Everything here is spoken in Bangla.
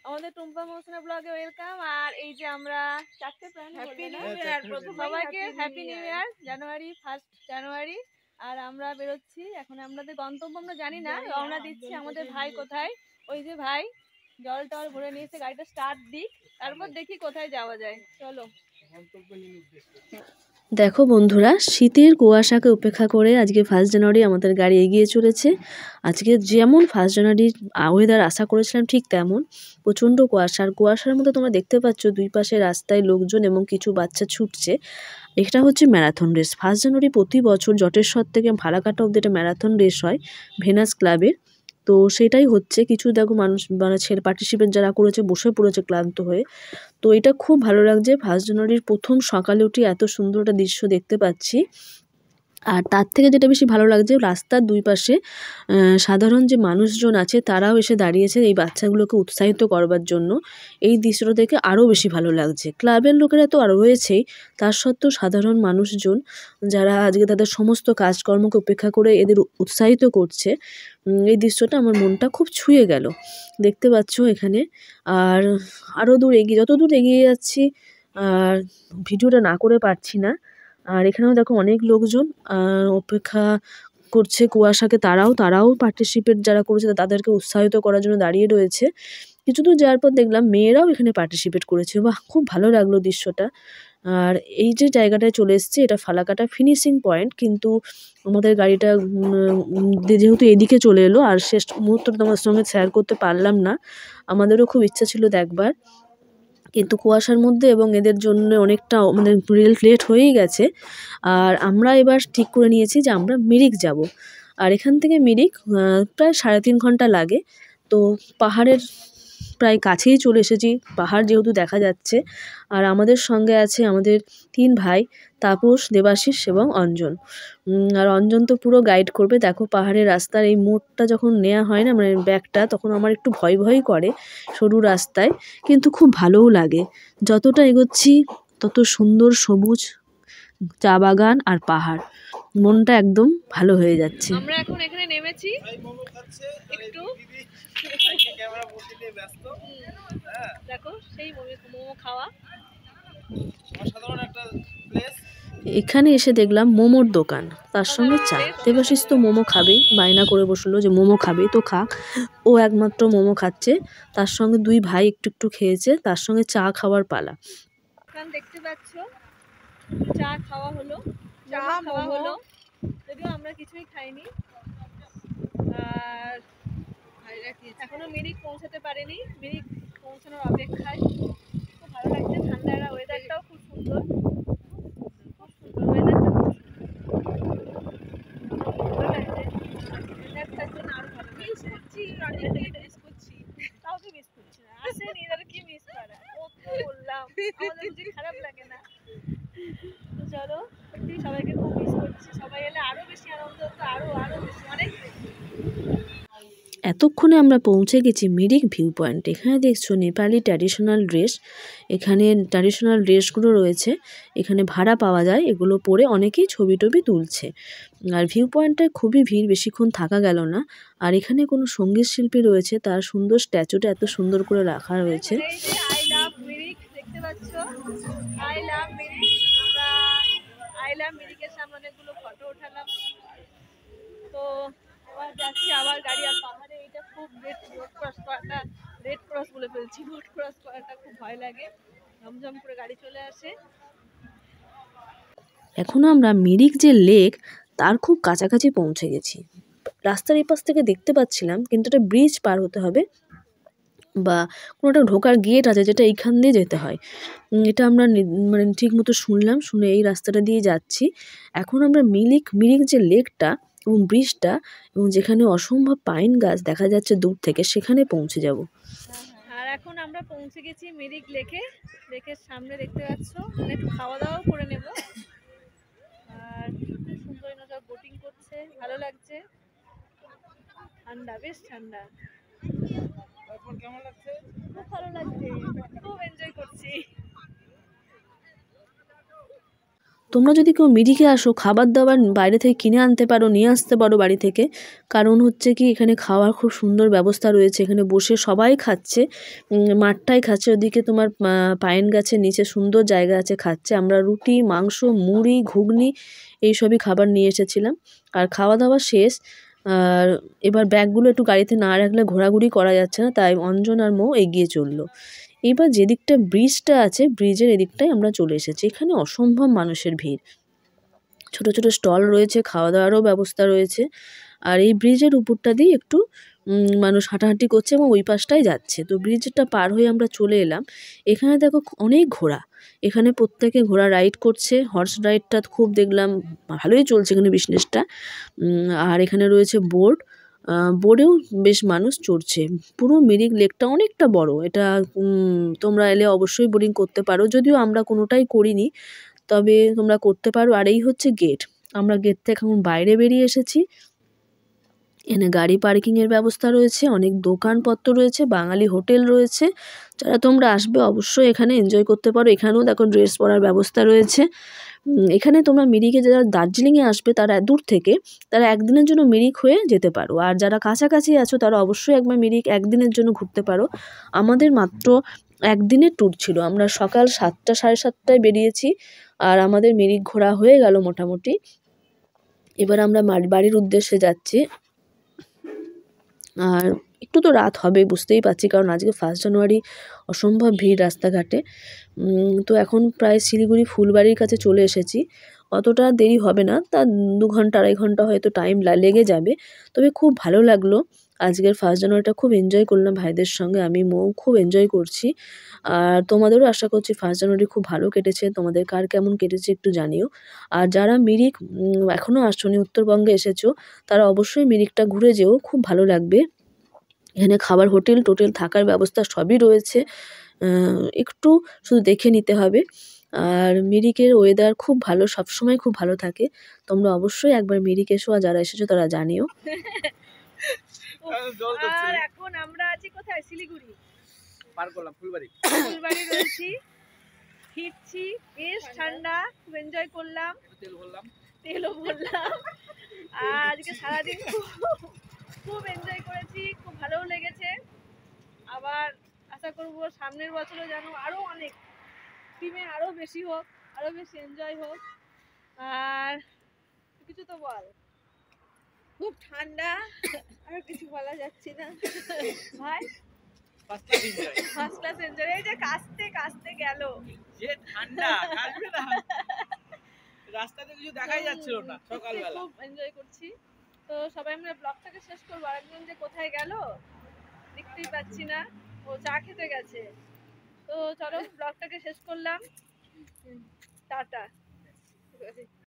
আমাদের টুম্পা মৌসুমী ব্লগে ওয়েলকাম। আর এই যে আমরা চারটে প্রাণ, হ্যাপি নিউ ইয়ার সবাইকে, হ্যাপি নিউ ইয়ার। জানুয়ারি 1 জানুয়ারি। আর আমরা বেরোচ্ছি এখন, আমাদের গন্তব্য আমরা জানি না, রওনা দিচ্ছি। আমাদের ভাই কোথায়, ওই যে ভাই জল টল ভরে নিয়েছে, গাড়িটা স্টার্ট দিক, তারপর দেখি কোথায় যাওয়া যায়। চলো। দেখো বন্ধুরা, শীতের কুয়াশাকে উপেক্ষা করে আজকে 1 জানুয়ারি আমাদের গাড়ি এগিয়ে চলেছে। আজকে যেমন 1 জানুয়ারির ওয়েদার আশা করেছিলাম ঠিক তেমন প্রচণ্ড কুয়াশা। আর কুয়াশার মধ্যে তোমরা দেখতে পাচ্ছ দুই পাশে রাস্তায় লোকজন এবং কিছু বাচ্চা ছুটছে। এটা হচ্ছে ম্যারাথন রেস। 1 জানুয়ারি প্রতি বছর জটেশ্বর থেকে ফালাকাটা অব্দি এটা ম্যারাথন রেস হয় ভেনাস ক্লাবের। তো সেটাই হচ্ছে। কিছু দেখো মানুষ মানে ছেলে পার্টিসিপেট যারা করেছে বসে পড়েছে ক্লান্ত হয়ে। তো এটা খুব ভালো লাগছে। 1 জানুয়ারির প্রথম সকালে উঠে এত সুন্দর একটা দৃশ্য দেখতে পাচ্ছি। আর তার থেকে যেটা বেশি ভালো লাগছে, রাস্তার দুই পাশে সাধারণ যে মানুষজন আছে তারাও এসে দাঁড়িয়েছে এই বাচ্চাগুলোকে উৎসাহিত করবার জন্য। এই দৃশ্যটা দেখে আরও বেশি ভালো লাগছে। ক্লাবের লোকেরা তো আর রয়েছেই, তার সত্ত্বেও সাধারণ মানুষজন যারা আজকে তাদের সমস্ত কাজকর্মকে উপেক্ষা করে এদের উৎসাহিত করছে, এই দৃশ্যটা আমার মনটা খুব ছুঁয়ে গেল। দেখতে পাচ্ছ এখানে। আর আরও দূর এগিয়ে, যত দূর এগিয়ে যাচ্ছি আর ভিডিওটা না করে পারছি না। আর এখানেও দেখো অনেক লোকজন অপেক্ষা করছে কুয়াশাকে। তারাও পার্টিসিপেট যারা করেছে তাদেরকে উৎসাহিত করার জন্য দাঁড়িয়ে রয়েছে। কিছু দূর যাওয়ার পর দেখলাম মেয়েরাও এখানে পার্টিসিপেট করেছে। বাহ, খুব ভালো লাগলো দৃশ্যটা। আর এই যে জায়গাটায় চলে এসেছে, এটা ফালাকাটা ফিনিশিং পয়েন্ট। কিন্তু আমাদের গাড়িটা যেহেতু এদিকে চলে এলো, আর শেষ মুহূর্তটা তোমার সঙ্গে শেয়ার করতে পারলাম না। আমাদেরও খুব ইচ্ছা ছিল দেখবার, কিন্তু কুয়াশার মধ্যে এবং এদের জন্য অনেকটা মানে রেল লেট হয়েই গেছে। আর আমরা এবার ঠিক করে নিয়েছি যে আমরা মিরিক যাব। আর এখান থেকে মিরিক প্রায় 3.5 ঘন্টা লাগে। তো পাহাড়ের প্রায় কাছেই চলে এসেছি, পাহাড় যেহেতু দেখা যাচ্ছে। আর আমাদের সঙ্গে আছে আমাদের 3 ভাই, তাপস, দেবাশিস এবং অঞ্জন। আর অঞ্জন তো পুরো গাইড করবে। দেখো পাহাড়ের রাস্তার এই মোড়টা যখন নেওয়া হয় না, মানে ব্যাকটা, তখন আমার একটু ভয় করে সরু রাস্তায়, কিন্তু খুব ভালোও লাগে। যতটা এগোচ্ছি তত সুন্দর সবুজ চা বাগান আর পাহাড়, মনটা একদম ভালো হয়ে যাচ্ছে। আমরা এখন এখানে নেমেছি একটু, দেখো সেই মোমো খাওয়া। এখানে এসে দেখলাম মোমোর দোকান, তার সঙ্গে চা। দেবাশিস তো মোমো খাবেই, বায়না করে বসলো যে মোমো খাবে, তো খাক। ও একমাত্র মোমো খাচ্ছে, তার সঙ্গে 2 ভাই একটু খেয়েছে, তার সঙ্গে চা খাওয়ার পালা। দেখতে পাচ্ছ চা খাওয়া হলো, চা খাওয়া হলো, যদিও আমরা কিছুই খাইনি। আর এখনো মিরিক পৌঁছাতে পারেনি, মিরিক পৌঁছানোর অপেক্ষায়। খুব ভালো লাগছে, ঠান্ডা ওয়েদারটাও খুব সুন্দর, খুব সুন্দর ওয়েদারটা, খুব ভালো লাগছে। ওয়েদারটার জন্য আরো ভালো লাগছে। মিস করছি, কাউকে মিস করছি না। আসেনি তাহলে কি মিস করা, ওকে বললাম আমাদের বুঝি খারাপ লাগে না। তো চলো, সত্যি সবাইকে খুব মিস করছি। সবাই এলে আরো বেশি আনন্দ হতো, আরো বেশি, অনেক বেশি। এতক্ষণে আমরা পৌঁছে গেছি মিরিক ভিউ পয়েন্ট। এখানে দেখছো নেপালি ট্র্যাডিশনাল ড্রেস। এখানে ট্র্যাডিশনাল ড্রেসগুলো রয়েছে, এখানে ভাড়া পাওয়া যায়। এগুলো পরে অনেকেই ছবি টবি তুলছে। আর ভিউ পয়েন্টটায় খুবই ভিড়, বেশিক্ষণ থাকা গেল না। আর এখানে কোনো সঙ্গীত শিল্পী রয়েছে, তার সুন্দর স্ট্যাচুটা এত সুন্দর করে রাখা রয়েছে। আই লাভ মিরিক দেখতে পাচ্ছ, আই লাভ মিরিক। আমরা আই লাভ মিরিকের সামনে অনেকগুলো ফটো উঠালাম। তো এবার যাচ্ছি আবার গাড়ি। আর পাহাড়ে এটা খুব রোড ক্রস করাটা, রেড ক্রস বলে ফেলছি, রোড ক্রস করাটা খুব ভয় লাগে, ঝমঝম করে গাড়ি চলে আসে। এখন আমরা মিরিক যে লেক তার খুব কাছাকাছি পৌঁছে গেছি। রাস্তার এই পাশ থেকে দেখতে পাচ্ছিলাম, কিন্তু একটা ব্রিজ পার হতে হবে বা কোনো একটা ঢোকার গেট আছে যেটা এইখান দিয়ে যেতে হয়। এটা আমরা মানে ঠিক মতো শুনলাম, শুনে এই রাস্তাটা দিয়ে যাচ্ছি। এখন আমরা মিরিক যে লেকটা এবং ব্রিজটা এবং যেখানে অসম্ভব পাইন গাছ দেখা যাচ্ছে দূর থেকে, সেখানে পৌঁছে যাব। আর এখন আমরা পৌঁছে গেছি মিরিক লেকে। লেকের সামনে দেখতে পাচ্ছ, একটু খাওয়া দাওয়াও করে নেব। আর সুন্দর নৌকা বোটিং করছে, ভালো লাগছে, ঠান্ডা, বেশ ঠান্ডা। কেমন লাগছে? খুব ভালো লাগছে, খুব এনজয় করছি। তো তোমরা যদি কেউ মিরিকে আসো, খাবার দাবার বাইরে থেকে কিনে আনতে পারো, নিয়ে আসতে পারো বাড়ি থেকে। কারণ হচ্ছে কি এখানে খাওয়ার খুব সুন্দর ব্যবস্থা রয়েছে, এখানে বসে সবাই খাচ্ছে, মাঠটাই খাচ্ছে, ওদিকে তোমার পাইন গাছের নিচে সুন্দর জায়গা আছে, খাচ্ছে। আমরা রুটি, মাংস, মুড়ি, ঘুগনি এইসবই খাবার নিয়ে এসেছিলাম। আর খাওয়া দাওয়া শেষ। আর এবার ব্যাগগুলো একটু গাড়িতে না রাখলে ঘোরাঘুরি করা যাচ্ছে না, তাই অঞ্জন আর মৌ এগিয়ে চললো। এবার যেদিকটা ব্রিজটা আছে, ব্রিজের এদিকটায় আমরা চলে এসেছি। এখানে অসম্ভব মানুষের ভিড়, ছোট ছোট স্টল রয়েছে, খাওয়া দাওয়ারও ব্যবস্থা রয়েছে। আর এই ব্রিজের উপরটা দিয়ে একটু মানুষ হাঁটাহাঁটি করছে এবং ওই পাশটাই যাচ্ছে। তো ব্রিজটা পার হয়ে আমরা চলে এলাম। এখানে দেখো অনেক ঘোড়া, এখানে প্রত্যেকে ঘোড়া রাইড করছে। হর্স রাইডটা খুব দেখলাম ভালোই চলছে এখানে বিজনেসটা। আর এখানে রয়েছে বোর্ড, বোর্ডেও বেশ মানুষ চড়ছে। পুরো মিরিক লেকটা অনেকটা বড়, এটা তোমরা এলে অবশ্যই বোটিং করতে পারো, যদিও আমরা কোনোটাই করিনি, তবে তোমরা করতে পারো। আর এই হচ্ছে গেট, আমরা গেট থেকে এখন বাইরে বেরিয়ে এসেছি। এখানে গাড়ি পার্কিংয়ের ব্যবস্থা রয়েছে, অনেক দোকানপত্র রয়েছে, বাঙালি হোটেল রয়েছে। যারা তোমরা আসবে অবশ্যই এখানে এনজয় করতে পারো। এখানেও দেখো ড্রেস পরার ব্যবস্থা রয়েছে। এখানে তোমরা মিরিকে যারা দার্জিলিংয়ে আসবে তারা দূর থেকে, তারা একদিনের জন্য মিরিক হয়ে যেতে পারো। আর যারা কাছাকাছি আছো তারা অবশ্যই একবার মিরিক একদিনের জন্য ঘুরতে পারো। আমাদের মাত্র একদিনের ট্যুর ছিল, আমরা সকাল 7টা 7:30টায় বেরিয়েছি, আর আমাদের মিরিক ঘোরা হয়ে গেল মোটামুটি। এবার আমরা বাড়ির উদ্দেশ্যে যাচ্ছি। আর একটু তো রাত হবে বুঝতেই পারছি, কারণ আজকে 1 জানুয়ারি, অসম্ভব ভিড় রাস্তাঘাটে। তো এখন প্রায় শিলিগুড়ি ফুলবাড়ির কাছে চলে এসেছি। অতটা দেরি হবে না, তা 2 ঘন্টা 2.5 ঘন্টা হয়তো টাইম লেগে যাবে। তবে খুব ভালো লাগলো আজকের 1 জানুয়ারিটা, খুব এনজয় করলাম ভাইদের সঙ্গে, আমি মৌ খুব এনজয় করছি। আর তোমাদেরও আশা করছি 1 জানুয়ারি খুব ভালো কেটেছে, তোমাদের কার কেমন কেটেছে একটু জানিও। আর যারা মিরিক এখনও আসোনি, উত্তরবঙ্গে এসেছো, তারা অবশ্যই মিরিকটা ঘুরে যেও, খুব ভালো লাগবে। এখানে খাবার, হোটেল টোটেল, থাকার ব্যবস্থা সবই রয়েছে, একটু শুধু দেখে নিতে হবে। আর মিরিকের ওয়েদার খুব ভালো, সবসময় খুব ভালো থাকে। তোমরা অবশ্যই একবার মিরিক এসো, আর যারা এসেছো তারা জানিও। আর এখন আমরা আছি কোথায়? শিলিগুড়ি পার করলাম ফুলবাড়ি রয়েছি, ফিরছি, বেশ ঠান্ডা, খুব এনজয় করলাম, তেলও ভরলাম। আর আজকে সারাদিন খুব এনজয় করেছি, খুব ভালোও লেগেছে। আবার আশা করবো সামনের বছরও যেন আরো অনেক টিমে আরো বেশি হোক, আরো বেশি এনজয় হোক। আর কিছু তো বল। খুব ঠান্ডা, আর কিছু বলা যাচ্ছে না ভাই। First class enjoy. এই যে কাস্তে গেল, যে ঠান্ডা কাটবে না, রাস্তাতে কিছু দেখাই যাচ্ছিল না সকালবেলা। খুব এনজয় করছি। তো সবাই আমরা ব্লগটাকে শেষ করবো। আরেকজন যে কোথায় গেল দেখতেই পাচ্ছি না, ও চা খেতে গেছে। তো চলো ব্লগটাকে শেষ করলাম, টাটা।